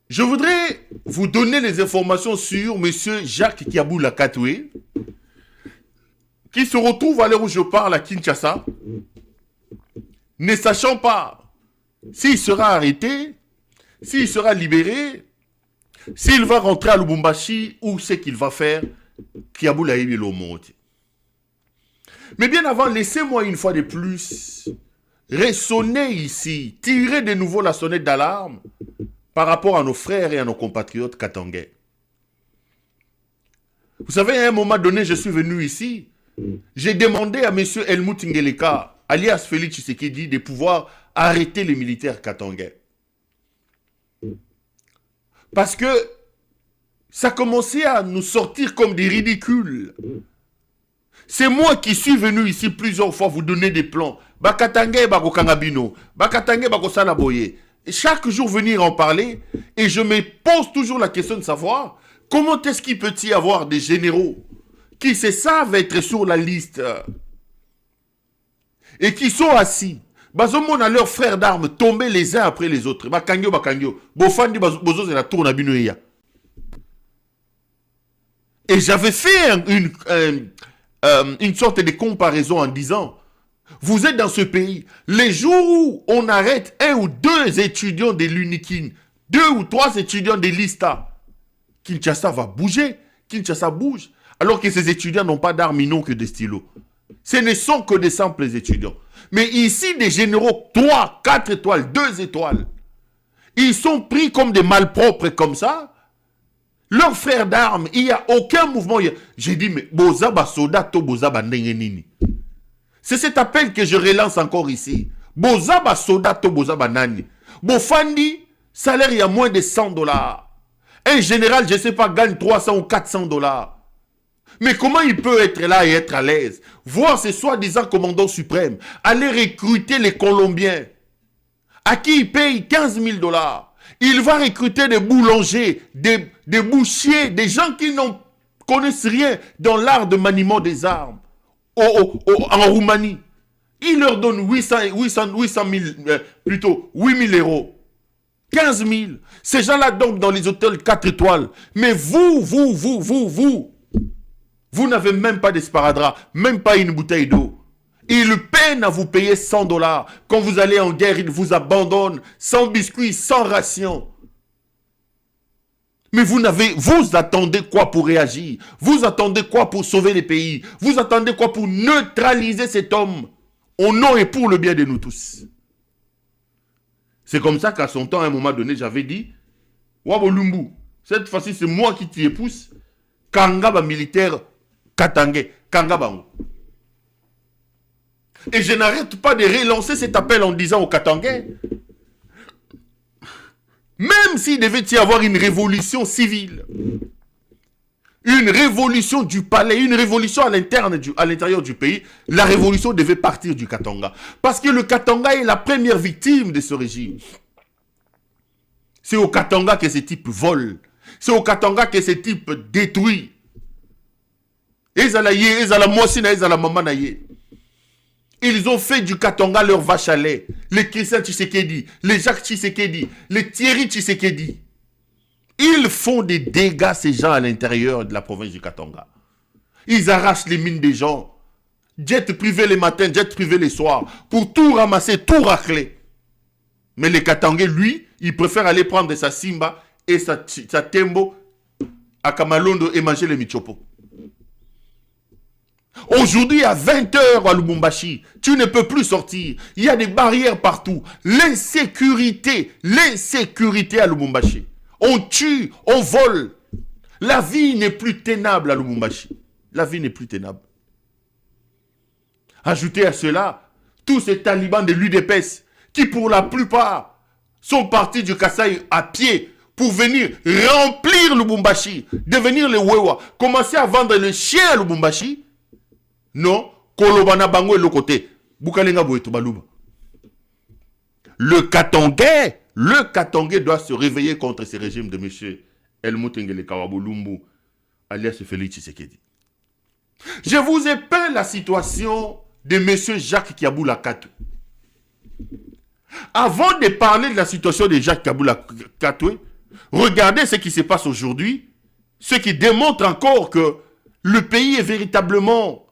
Je voudrais vous donner les informations sur M. Jacques Kiaboula Katoué, qui se retrouve à l'heure où je parle à Kinshasa, ne sachant pas s'il sera arrêté, s'il sera libéré, s'il va rentrer à Lubumbashi ou ce qu'il va faire, Kiaboula Ibilomoti. Mais bien avant, laissez-moi une fois de plus résonner ici, tirer de nouveau la sonnette d'alarme par rapport à nos frères et à nos compatriotes katangais. Vous savez, à un moment donné, je suis venu ici, j'ai demandé à M. Helmut Ngeleka, alias Félix Tshisekedi, de pouvoir arrêter les militaires katangais. Parce que ça commençait à nous sortir comme des ridicules. C'est moi qui suis venu ici plusieurs fois vous donner des plans. Bakatangé bako kangabino, bakatangé bako salaboye. Et chaque jour venir en parler, et je me pose toujours la question de savoir comment est-ce qu'il peut y avoir des généraux qui se savent être sur la liste et qui sont assis. Bazomon a leurs frères d'armes tomber les uns après les autres. Bakangyo, bakangyo. Bofandi bozo la tourne à binoya. Et j'avais fait une sorte de comparaison en disant, vous êtes dans ce pays, les jours où on arrête un ou deux étudiants de l'UNIKIN, 2 ou 3 étudiants de l'ISTA, Kinshasa va bouger, Kinshasa bouge, alors que ces étudiants n'ont pas d'armes, ils n'ont que des stylos. Ce ne sont que des simples étudiants. Mais ici, des généraux, 3, 4 étoiles, 2 étoiles, ils sont pris comme des malpropres comme ça. Leurs frères d'armes, il n'y a aucun mouvement. J'ai dit, mais Bozaba Soda, to Bozaba Nengenini. C'est cet appel que je relance encore ici. Bozaba Soda, to Bozaba Nani. Bofandi, salaire, il y a moins de $100. Un général, je ne sais pas, gagne 300 ou 400 $. Mais comment il peut être là et être à l'aise? Voir ces soi-disant commandants suprêmes aller recruter les Colombiens, à qui il paye 15 000 $. Il va recruter des boulangers, des bouchers, des gens qui n'en connaissent rien dans l'art de maniement des armes en Roumanie. Il leur donne 800 000, plutôt 8 000 €. 15 000. Ces gens-là dorment dans les hôtels 4 étoiles. Mais vous n'avez même pas d'esparadrap, même pas une bouteille d'eau. Ils peinent à vous payer 100 $. Quand vous allez en guerre, ils vous abandonnent, sans biscuits, sans ration. Mais vous attendez quoi pour réagir? Vous attendez quoi pour sauver les pays? Vous attendez quoi pour neutraliser cet homme au nom et pour le bien de nous tous? C'est comme ça qu'à son temps, à un moment donné, j'avais dit, Wabolumbu, cette fois-ci, c'est moi qui t'y épouse. Kangaba militaire, Katangé, Kangabango. Et je n'arrête pas de relancer cet appel en disant aux Katangais, même s'il devait y avoir une révolution civile, une révolution du palais, une révolution à l'intérieur du pays, la révolution devait partir du Katanga. Parce que le Katanga est la première victime de ce régime. C'est au Katanga que ce type vole. C'est au Katanga que ce type détruit. Ils ont fait du Katanga leur vache à lait. Les Christian Tshisekedi, les Jacques Tshisekedi, les Thierry Tshisekedi. Ils font des dégâts, ces gens, à l'intérieur de la province du Katanga. Ils arrachent les mines des gens. Jet privé les matins, jet privé les soirs. Pour tout ramasser, tout racler. Mais les Katangais, lui, il préfère aller prendre sa Simba et sa Tembo à Kamalondo et manger les Michopo. Aujourd'hui, à 20 h à Lubumbashi, tu ne peux plus sortir. Il y a des barrières partout. L'insécurité à Lubumbashi. On tue, on vole. La vie n'est plus tenable à Lubumbashi. La vie n'est plus tenable. Ajoutez à cela, tous ces talibans de l'UDPS qui pour la plupart sont partis du Kasaï à pied pour venir remplir Lubumbashi, devenir les Wewa, commencer à vendre le chien à Lubumbashi. Non, Kolobana Bango est le côté. Boukalenga Bouetou Balouba. Le Katangais doit se réveiller contre ce régime de M. Helmut Ngeleka Wabolumbu, alias Félix Tshisekedi. Je vous ai peint la situation de M. Jacques Kiaboula Katoué. Avant de parler de la situation de Jacques Kiaboula Katoué, Regardez ce qui se passe aujourd'hui, ce qui démontre encore que le pays est véritablement